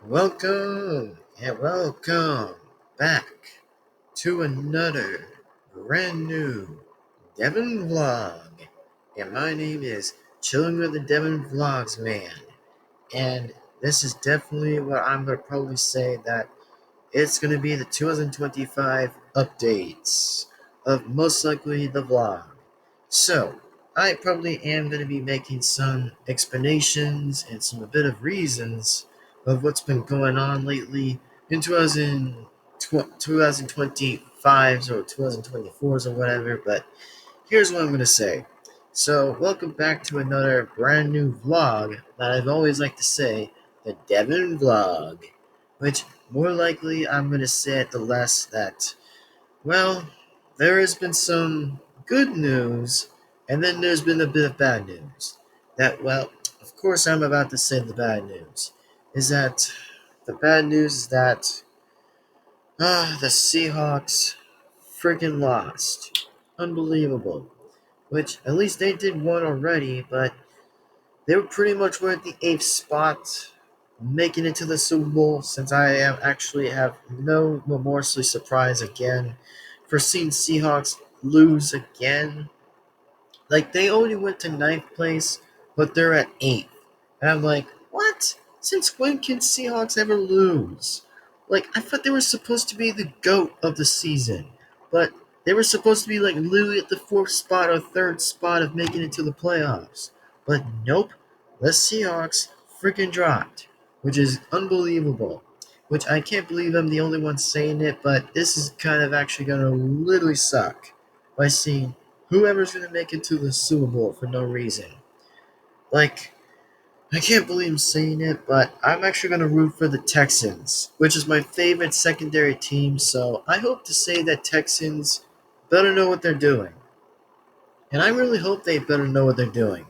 Welcome and welcome back to another brand new Devin vlog. And my name is Chilling with the Devin Vlogs man. And this is definitely what I'm going to probably say that it's going to be the 2025 updates of most likely the vlog. So, I probably am going to be making some explanations and some a bit of reasons of what's been going on lately in 2025s or 2024s or whatever, but here's what I'm going to say. So, welcome back to another brand new vlog that I've always liked to say, the Devin Vlog, which more likely I'm going to say at the last that, well, there has been some good news, and then there's been a bit of bad news. That, well, of course, I'm about to say the bad news. Is that the bad news is that the Seahawks freaking lost. Unbelievable. Which, at least they did one already, but they were pretty much were at the 8th spot, making it to the Super Bowl, since I am actually have no remorselessly surprise again for seeing Seahawks lose again. Like, they only went to ninth place, but they're at 8th. And I'm like, what? Since when can Seahawks ever lose? Like, I thought they were supposed to be the GOAT of the season, but they were supposed to be like literally at the 4th spot or 3rd spot of making it to the playoffs. But nope, the Seahawks freaking dropped, which is unbelievable. Which I can't believe I'm the only one saying it, but this is kind of actually going to literally suck by seeing whoever's going to make it to the Super Bowl for no reason. Like, I can't believe I'm saying it, but I'm actually going to root for the Texans, which is my favorite secondary team, so I hope to say that Texans better know what they're doing. And I really hope they better know what they're doing.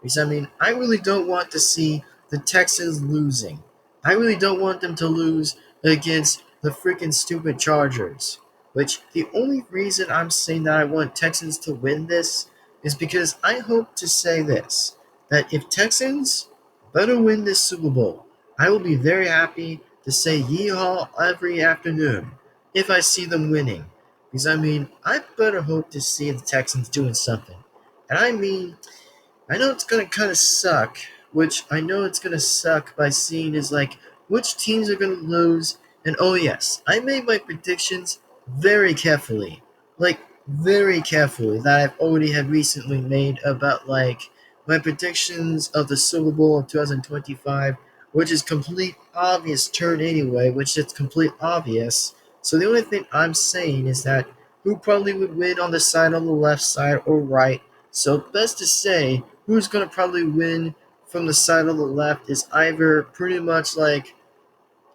Because, I mean, I really don't want to see the Texans losing. I really don't want them to lose against the freaking stupid Chargers. Which, the only reason I'm saying that I want Texans to win this is because I hope to say this, that if Texans better win this Super Bowl, I will be very happy to say yeehaw every afternoon if I see them winning. Because, I mean, I better hope to see the Texans doing something. And I mean, I know it's going to kind of suck, which I know it's going to suck by seeing is like which teams are going to lose. And oh, yes, I made my predictions very carefully. Like, very carefully, that I've already had recently made about like my predictions of the Super Bowl of 2025, which is complete obvious turn anyway, which is complete obvious. So the only thing I'm saying is that who probably would win on the side on the left side or right. So best to say who's going to probably win from the side on the left is either pretty much like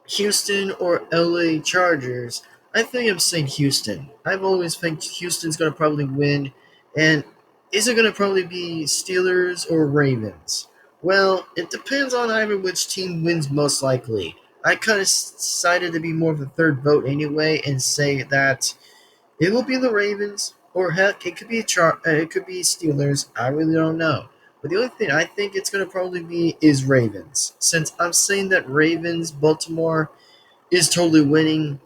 Houston or LA Chargers. I think I'm saying Houston. I've always think Houston's going to probably win. And is it going to probably be Steelers or Ravens? Well, it depends on either which team wins most likely. I kind of decided to be more of a third vote anyway and say that it will be the Ravens, or heck, it could be it could be Steelers. I really don't know. But the only thing I think it's going to probably be is Ravens, since I'm saying that Ravens, Baltimore is totally going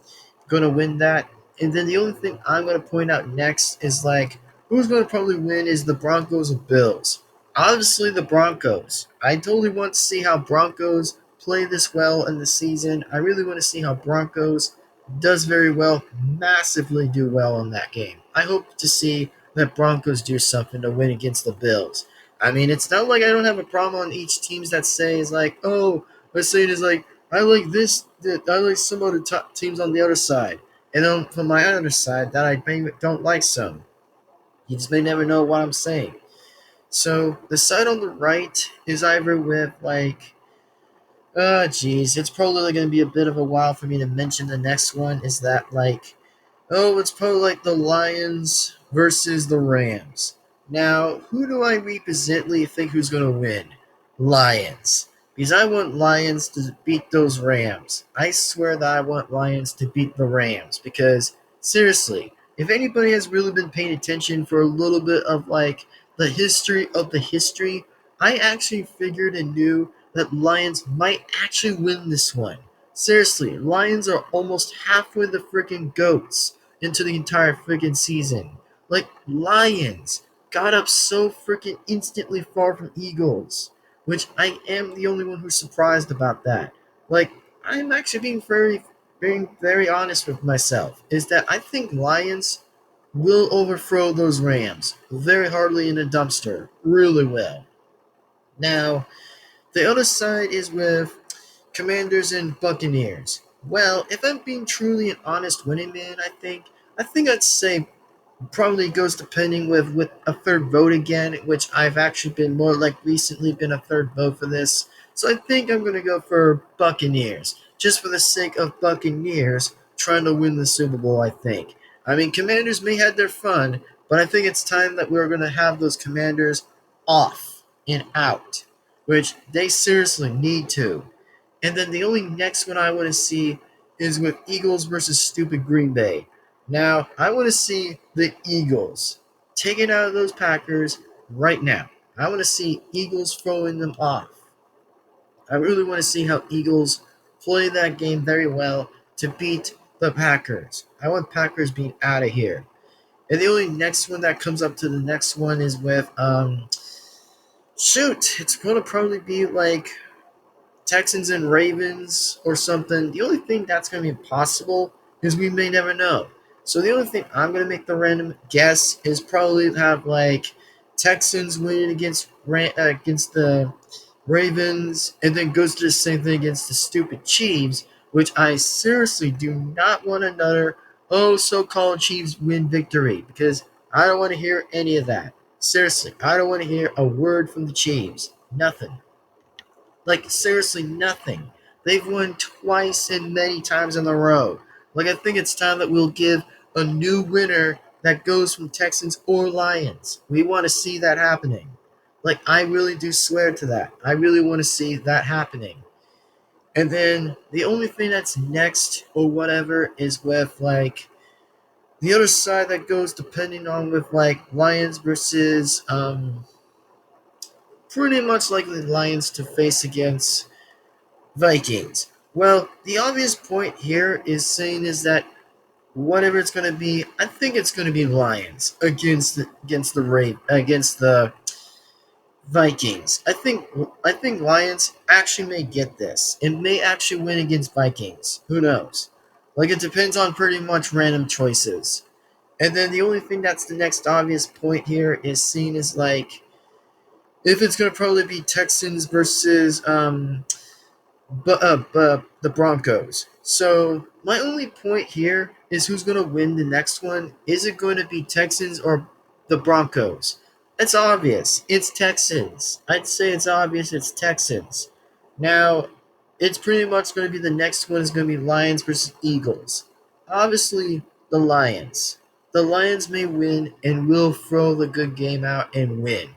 to win that. And then the only thing I'm going to point out next is like who's going to probably win is the Broncos and Bills. Obviously, the Broncos. I totally want to see how Broncos play this well in the season. I really want to see how Broncos does very well, massively do well in that game. I hope to see that Broncos do something to win against the Bills. I mean, it's not like I don't have a problem on each teams that say is like, oh, let's say it is like I like this. I like some other teams on the other side, and then from my other side that I maybe don't like some. You just may never know what I'm saying. So the side on the right is either with like, geez, it's probably going to be a bit of a while for me to mention the next one. Is that like, oh, it's probably like the Lions versus the Rams. Now, who do I represently think who's going to win? Lions. Because I want Lions to beat those Rams. I swear that I want Lions to beat the Rams. Because, seriously, if anybody has really been paying attention for a little bit of like the history of the history, I actually figured and knew that Lions might actually win this one. Seriously, Lions are almost halfway the freaking goats into the entire freaking season. Like, Lions got up so freaking instantly far from Eagles, which I am the only one who's surprised about that. Like, I'm actually being very honest with myself, is that I think Lions will overthrow those Rams very hardly in a dumpster. Really will. Now, the other side is with Commanders and Buccaneers. Well, if I'm being truly an honest winning man, I think I'd say probably goes depending with a third vote again, which I've actually been more like recently been a third vote for this. So I think I'm gonna go for Buccaneers, just for the sake of Buccaneers trying to win the Super Bowl. I think. I mean, Commanders may have their fun, but I think it's time that we're gonna have those Commanders off and out, which they seriously need to. And then the only next one I want to see is with Eagles versus stupid Green Bay. Now, I want to see the Eagles taken out of those Packers right now. I want to see Eagles throwing them off. I really want to see how Eagles play that game very well to beat the Packers. I want Packers being out of here. And the only next one that comes up to the next one is with it's gonna probably be like Texans and Ravens or something. The only thing that's going to be possible is we may never know. So the only thing I'm going to make the random guess is probably have like Texans winning against the Ravens, and then goes to the same thing against the stupid Chiefs, which I seriously do not want another so-called Chiefs win victory, because I don't want to hear any of that. Seriously, I don't want to hear a word from the Chiefs. Nothing. Like, seriously, nothing. They've won twice and many times in a row. Like, I think it's time that we'll give a new winner that goes from Texans or Lions. We want to see that happening. Like, I really do swear to that. I really want to see that happening. And then the only thing that's next or whatever is with, like, the other side that goes depending on with, like, Lions versus, pretty much like the Lions to face against Vikings. Well, the obvious point here is saying is that whatever it's going to be, I think it's going to be Lions against the Vikings. I think Lions actually may get this and may actually win against Vikings. Who knows? Like, it depends on pretty much random choices. And then the only thing that's the next obvious point here is seen as like if it's going to probably be Texans versus but the Broncos. So my only point here is who's going to win the next one. Is it going to be Texans or the Broncos? It's obvious. It's Texans. I'd say it's obvious. It's Texans. Now, it's pretty much going to be the next one is going to be Lions versus Eagles. Obviously, the Lions. The Lions may win and will throw the good game out and win.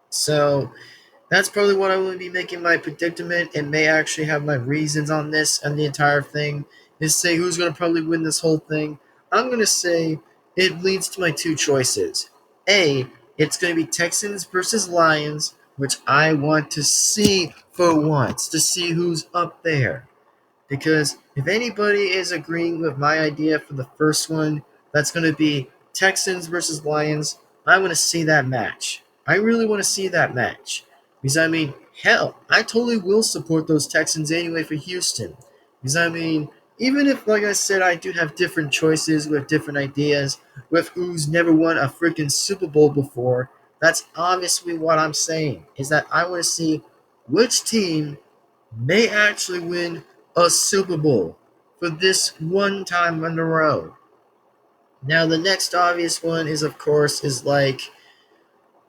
So that's probably what I will be making my predicament, and may actually have my reasons on this and the entire thing, is say who's going to probably win this whole thing. I'm going to say it leads to my two choices. A, it's going to be Texans versus Lions, which I want to see for once, to see who's up there. Because if anybody is agreeing with my idea for the first one, that's going to be Texans versus Lions. I want to see that match. I really want to see that match. Because, I mean, hell, I totally will support those Texans anyway for Houston. Because, I mean, even if, like I said, I do have different choices with different ideas, with who's never won a freaking Super Bowl before, that's obviously what I'm saying. Is that I want to see which team may actually win a Super Bowl for this one time in a row. Now, the next obvious one is, of course, is like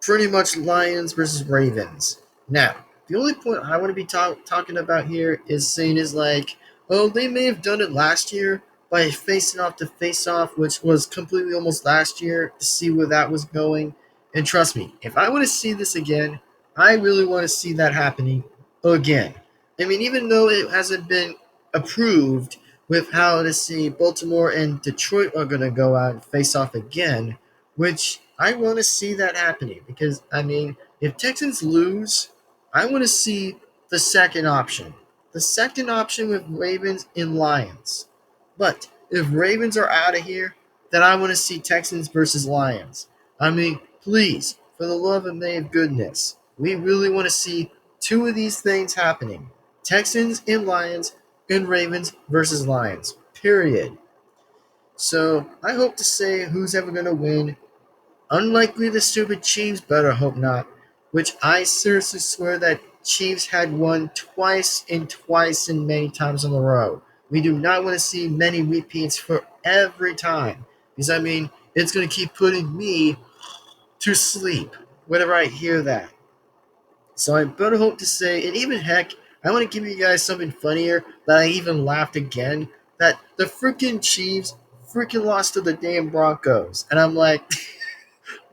pretty much Lions versus Ravens. Now, the only point I want to be talking about here is saying is like, oh, they may have done it last year by facing off to face off, which was completely almost last year to see where that was going. And trust me, if I want to see this again, I really want to see that happening again. I mean, even though it hasn't been approved with how to see Baltimore and Detroit are going to go out and face off again, which I want to see that happening because, I mean, if Texans lose, I want to see the second option. the second option with Ravens and Lions. But if Ravens are out of here, then I want to see Texans versus Lions. I mean, please, for the love of May of goodness, we really want to see two of these things happening. Texans and Lions and Ravens versus Lions. Period. So I hope to say who's ever going to win. Unlikely the stupid Chiefs, better hope not. Which I seriously swear that Chiefs had won twice and many times in a row. We do not want to see many repeats for every time. Because I mean, it's going to keep putting me to sleep whenever I hear that. So I better hope to say, and even heck, I want to give you guys something funnier that I even laughed again. That the freaking Chiefs freaking lost to the damn Broncos. And I'm like,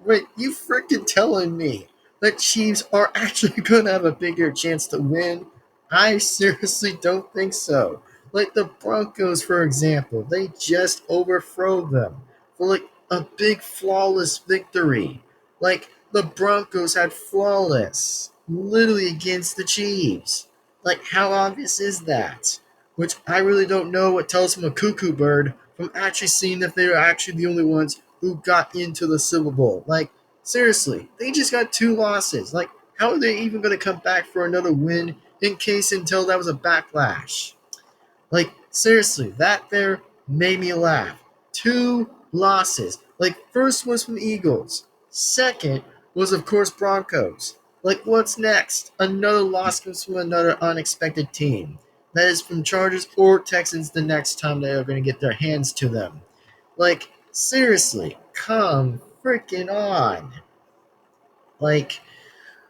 wait, you freaking telling me that Chiefs are actually going to have a bigger chance to win? I seriously don't think so. Like the Broncos, for example, they just overthrew them for like a big flawless victory. Like the Broncos had flawless, literally against the Chiefs. Like how obvious is that? Which I really don't know what tells from a cuckoo bird from actually seeing if they were actually the only ones who got into the Super Bowl. Like, seriously, they just got two losses. Like, how are they even going to come back for another win in case until that was a backlash? Like, seriously, that there made me laugh. Two losses. Like, first was from Eagles. Second was, of course, Broncos. Like, what's next? Another loss comes from another unexpected team. That is from Chargers or Texans the next time they are going to get their hands to them. Like, seriously, come freaking on. Like,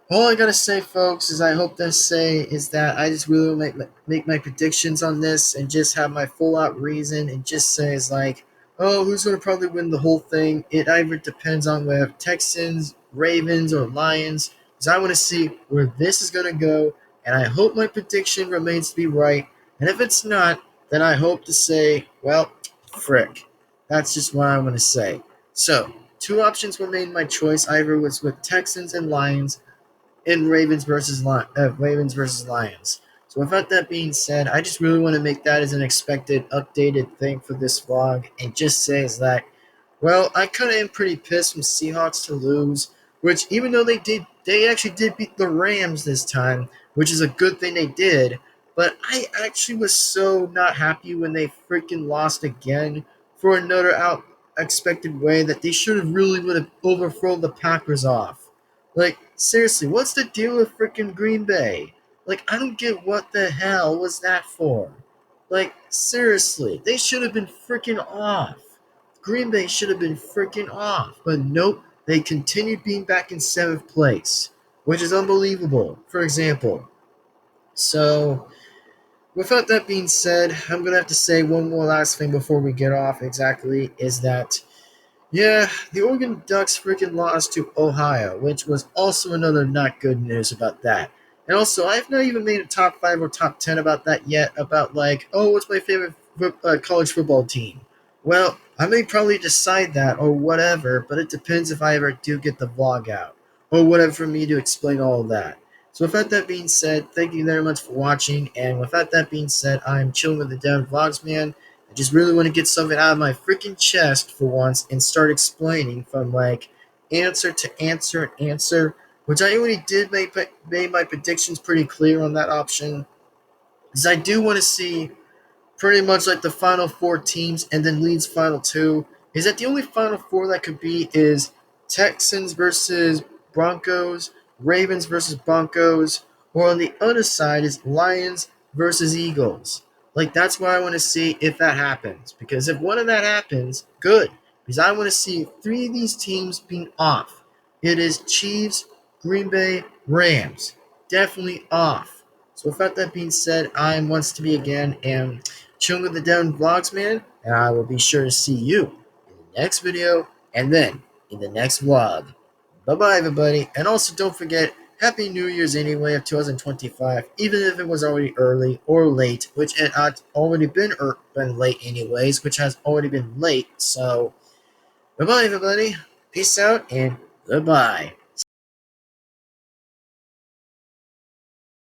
all I gotta say, folks, is I hope to say is that I just really make my predictions on this and just have my full out reason and just say is like, oh, who's gonna probably win the whole thing? It either depends on whether Texans, Ravens, or Lions. Because I want to see where this is gonna go, and I hope my prediction remains to be right. And if it's not, then I hope to say, well, frick. That's just what I want to say. So, two options were made in my choice. Either was with Texans and Lions in Ravens versus Lions. So without that being said, I just really want to make that as an expected updated thing for this vlog and just say is that, well, I kind of am pretty pissed from Seahawks to lose, which even though they actually did beat the Rams this time, which is a good thing they did, but I actually was so not happy when they freaking lost again for another out expected way that they should have really would have overthrown the Packers off. Like, seriously, what's the deal with freaking Green Bay? Like, I don't get what the hell was that for. Like, seriously, they should have been freaking off. Green Bay should have been freaking off. But nope, they continued being back in 7th place, which is unbelievable, for example. So, without that being said, I'm going to have to say one more last thing before we get off exactly, is that yeah, the Oregon Ducks freaking lost to Ohio, which was also another not good news about that. And also, I've not even made a top 5 or top 10 about that yet, about like, oh, what's my favorite college football team? Well, I may probably decide that or whatever, but it depends if I ever do get the vlog out or whatever for me to explain all of that. So without that being said, thank you very much for watching, and without that being said, I'm chilling with the Devin-Vlogs, man. I just really want to get something out of my freaking chest for once and start explaining from like answer to answer and answer, which I already did make my predictions pretty clear on that option. Because I do want to see pretty much like the final 4 teams and then Leeds final 2. Is that the only final 4 that could be is Texans versus Broncos, Ravens versus Broncos, or on the other side is Lions versus Eagles. Like, that's what I want to see if that happens. Because if one of that happens, good. Because I want to see 3 of these teams being off. It is Chiefs, Green Bay, Rams. Definitely off. So without that being said, I am once to be again and chilling with the Devin-Vlogs, man. And I will be sure to see you in the next video and then in the next vlog. Bye-bye, everybody. And also, don't forget, Happy New Year's anyway of 2025, even if it was already early or late, which it had already been late anyways, which has already been late. So, bye-bye, everybody. Peace out and goodbye.